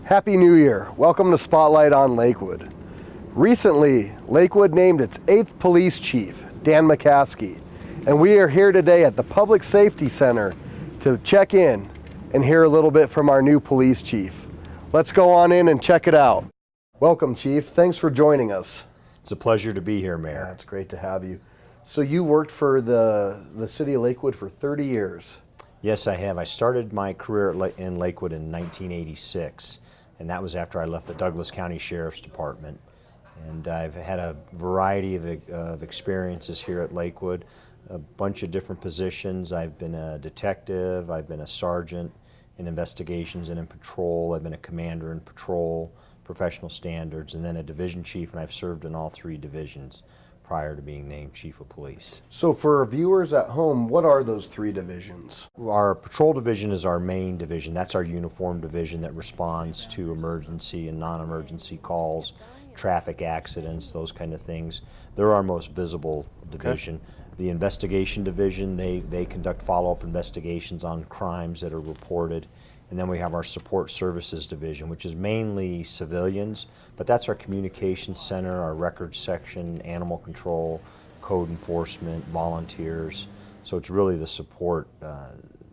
Happy New Year. Welcome to Spotlight on Lakewood. Recently, Lakewood named its 8th police chief, Dan McCasky, and we are here today at the Public Safety Center to check in and hear a little bit from our new police chief. Let's go on in and check it out. Welcome, Chief. Thanks for joining us. It's a pleasure to be here, Mayor. Yeah, it's great to have you. So you worked for the city of Lakewood for 30 years. Yes, I have. I started my career in Lakewood in 1986, and that was after I left the Douglas County Sheriff's Department. And I've had a variety of experiences here at Lakewood, a bunch of different positions. I've been a detective, I've been a sergeant in investigations and in patrol, I've been a commander in patrol, professional standards, and then a division chief, and I've served in all 3 divisions prior to being named chief of police. So for viewers at home, what are those 3 divisions? Our patrol division is our main division. That's our uniform division that responds to emergency and non-emergency calls, traffic accidents, those kind of things. They're our most visible division. Okay. The investigation division, they conduct follow-up investigations on crimes that are reported. And then we have our support services division, which is mainly civilians, but that's our communications center, our records section, animal control, code enforcement, volunteers. So it's really the support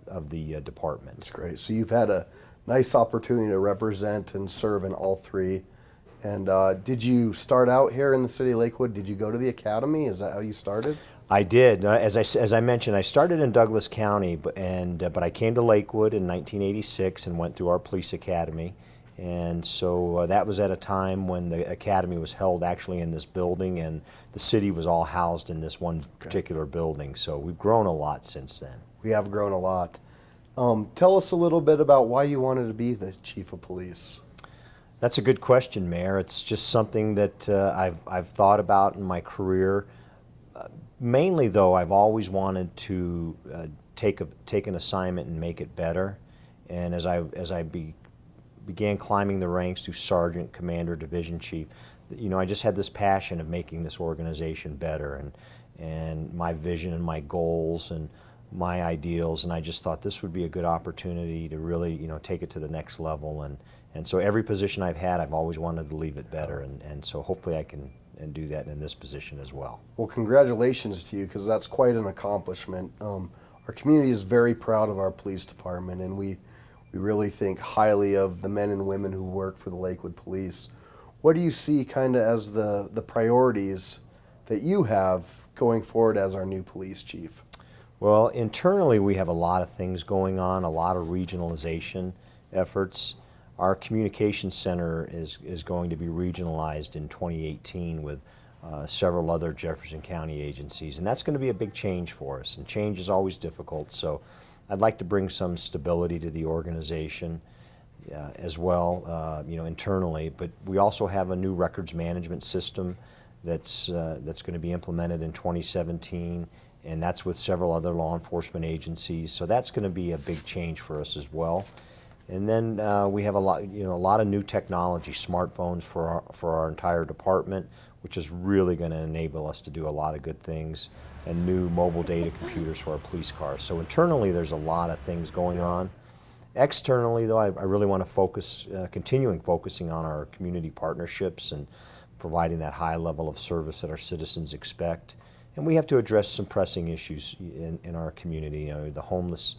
of the department. That's great. So you've had a nice opportunity to represent and serve in all 3. And did you start out here in the city of Lakewood? Did you go to the academy? Is that how you started? I did. As I mentioned, I started in Douglas County, but I came to Lakewood in 1986 and went through our police academy. And so that was at a time when the academy was held actually in this building, and the city was all housed in this one particular building. So we've grown a lot since then. We have grown a lot. Tell us a little bit about why you wanted to be the chief of police. That's a good question, Mayor. It's just something that I've thought about in my career. Mainly, though, I've always wanted to take an assignment and make it better. And as I began climbing the ranks to sergeant, commander, division chief, I just had this passion of making this organization better, and my vision and my goals and my ideals. And I just thought this would be a good opportunity to really, take it to the next level. And so every position I've had, I've always wanted to leave it better. And so hopefully I can do that in this position as well. Well, congratulations to you, because that's quite an accomplishment. Our community is very proud of our police department, and we really think highly of the men and women who work for the Lakewood Police. What do you see kind of as the priorities that you have going forward as our new police chief? Well, internally we have a lot of things going on, a lot of regionalization efforts. Our communications center is going to be regionalized in 2018 with several other Jefferson County agencies, and that's going to be a big change for us, and change is always difficult. So I'd like to bring some stability to the organization as well, internally. But we also have a new records management system that's going to be implemented in 2017, and that's with several other law enforcement agencies. So that's going to be a big change for us as well. And then we have a lot of new technology, smartphones for our entire department, which is really going to enable us to do a lot of good things, and new mobile data computers for our police cars. So internally, there's a lot of things going on. Externally, though, I really want to focus, focusing on our community partnerships and providing that high level of service that our citizens expect. And we have to address some pressing issues in our community, the homeless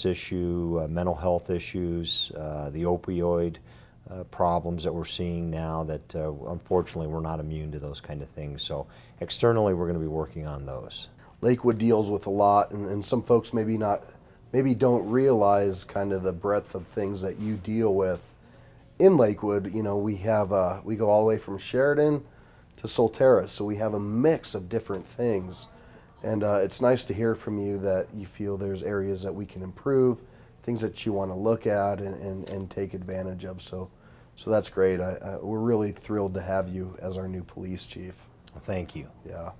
issue, mental health issues, the opioid problems that we're seeing now that unfortunately we're not immune to those kind of things. So externally we're going to be working on those. Lakewood deals with a lot, and some folks maybe don't realize kind of the breadth of things that you deal with in Lakewood. We go all the way from Sheridan to Solterra, so we have a mix of different things. And it's nice to hear from you that you feel there's areas that we can improve, things that you want to look at and take advantage of. So that's great. We're really thrilled to have you as our new police chief. Thank you. Yeah.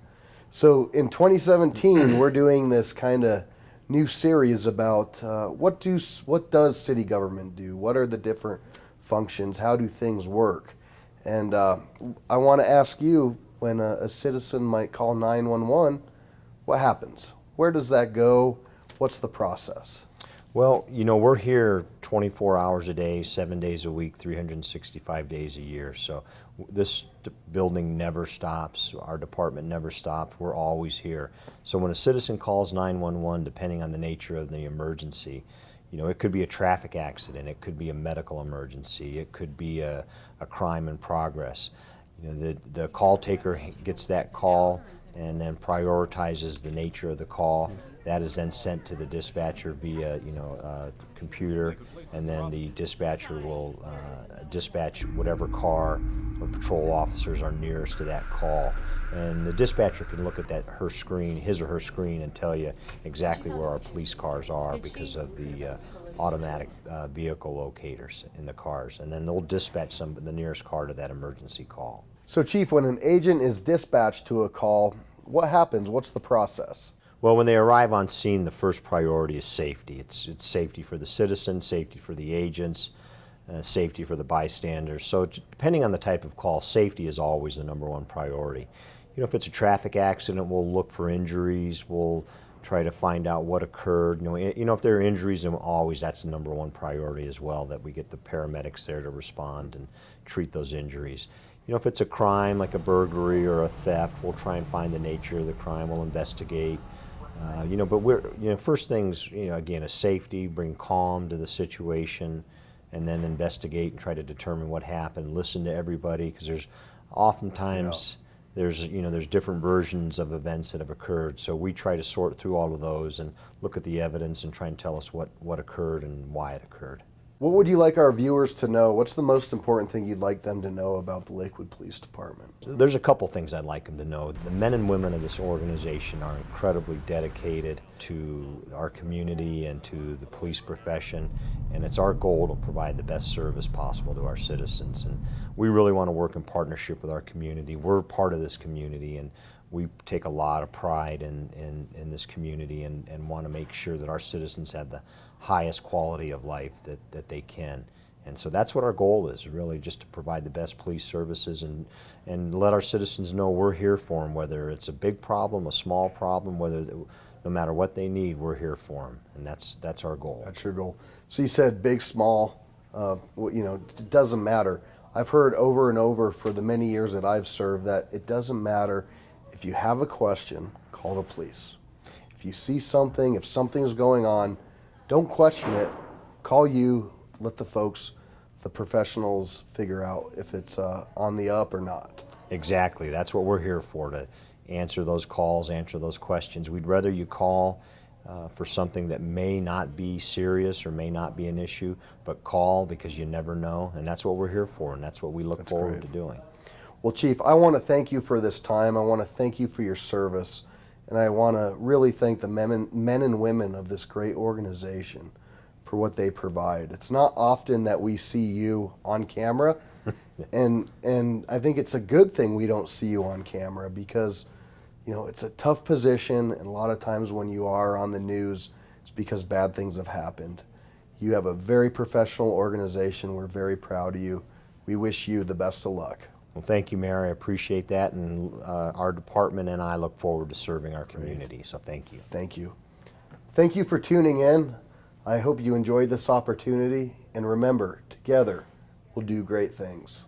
So in 2017, we're doing this kind of new series about what does city government do? What are the different functions? How do things work? And I want to ask you, when a citizen might call 911, what happens? Where does that go? What's the process? Well, you know, we're here 24 hours a day, 7 days a week, 365 days a year. So this building never stops. Our department never stops. We're always here. So when a citizen calls 911, depending on the nature of the emergency, you know, it could be a traffic accident, it could be a medical emergency, it could be a crime in progress. You know, the call taker gets that call and then prioritizes the nature of the call. That is then sent to the dispatcher via, you know, computer, and then the dispatcher will dispatch whatever car or patrol officers are nearest to that call. And the dispatcher can look at her screen, his or her screen, and tell you exactly where our police cars are because of the automatic vehicle locators in the cars. And then they'll dispatch the nearest car to that emergency call. So Chief, when an agent is dispatched to a call, what happens? What's the process? Well, when they arrive on scene, the first priority is safety. It's safety for the citizens, safety for the agents, safety for the bystanders. So depending on the type of call, safety is always the number one priority. You know, if it's a traffic accident, we'll look for injuries. We'll try to find out what occurred. You know, if there are injuries, then that's the number one priority as well, that we get the paramedics there to respond and treat those injuries. You know, if it's a crime like a burglary or a theft, we'll try and find the nature of the crime. We'll investigate. You know, but first things, you know, again, is safety, bring calm to the situation, and then investigate and try to determine what happened. Listen to everybody, because there's oftentimes there's different versions of events that have occurred. So we try to sort through all of those and look at the evidence and try and tell us what occurred and why it occurred. What would you like our viewers to know? What's the most important thing you'd like them to know about the Lakewood Police Department? There's a couple things I'd like them to know. The men and women of this organization are incredibly dedicated to our community and to the police profession, and it's our goal to provide the best service possible to our citizens. And we really want to work in partnership with our community. We're part of this community, and we take a lot of pride in this community and want to make sure that our citizens have the highest quality of life that they can. And so that's what our goal is, really, just to provide the best police services and let our citizens know we're here for them, whether it's a big problem, a small problem, no matter what they need, we're here for them. And that's our goal. That's your goal. So you said big, small, you know, it doesn't matter. I've heard over and over for the many years that I've served that it doesn't matter. If you have a question, call the police. If you see something, if something's going on, don't question it. Call you. Let the professionals figure out if it's on the up or not. Exactly. That's what we're here for, to answer those calls, answer those questions. We'd rather you call for something that may not be serious or may not be an issue, but call, because you never know. And that's what we're here for, and that's what we look forward to doing. Well, Chief, I want to thank you for this time. I want to thank you for your service. And I want to really thank the men and women of this great organization for what they provide. It's not often that we see you on camera, and I think it's a good thing we don't see you on camera, because, you know, it's a tough position, and a lot of times when you are on the news, it's because bad things have happened. You have a very professional organization. We're very proud of you. We wish you the best of luck. Well, thank you, Mayor. I appreciate that, and our department and I look forward to serving our community. So thank you. Thank you. Thank you for tuning in. I hope you enjoyed this opportunity, and remember, together we'll do great things.